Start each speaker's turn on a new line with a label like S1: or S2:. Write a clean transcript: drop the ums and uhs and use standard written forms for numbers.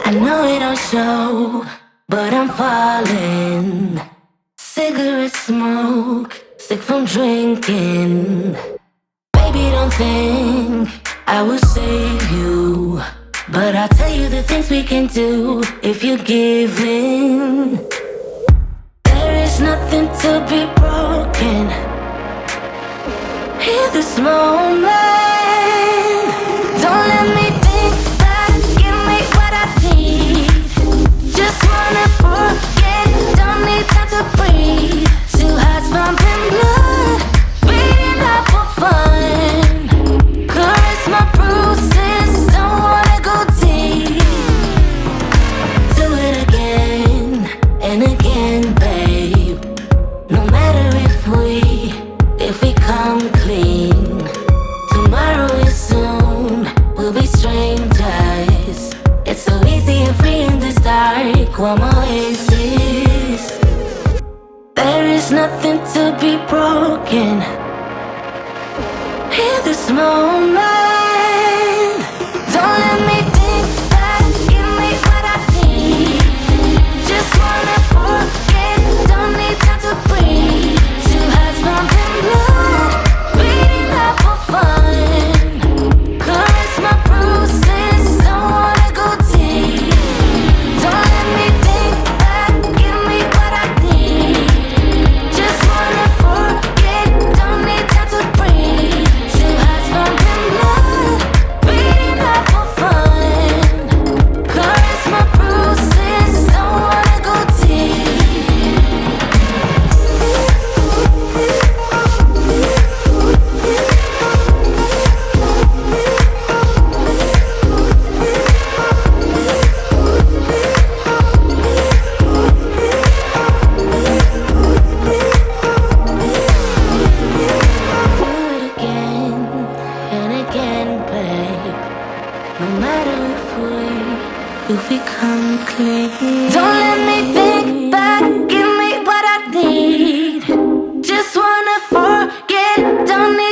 S1: I know it don't show, but I'm falling. Cigarette smoke, sick from drinking. Baby, don't think I will save you, but I'll tell you the things we can do if you give in. There is nothing to be broken in this moment. Don't let me think back, give me what I need. Just wanna forget, don't need time to breathe. Two hearts pumping blood, beating up for fun. Caress my bruises, don't wanna go deep. Do it again and again, babe. No matter if we come clean. Tomorrow is soon, we'll be strangers. It's so easy and free in this dark, one more oasis. There is nothing to be broken in this moment. Don't let me think back, give me what I need. Just wanna forget, don't need time to breathe. Two hearts pumping blood, beating up for fun. Caress my bruises, don't wanna go deep. Don't let me think back, give me what I need. Just wanna forget, don't need time to breathe. Two hearts pumping blood, beating up for fun. Caress my bruises, don't wanna go deep. Do it again and again, babe. No matter if we come clean. Don't let me think back, give me what I need. Just wanna forget, don't need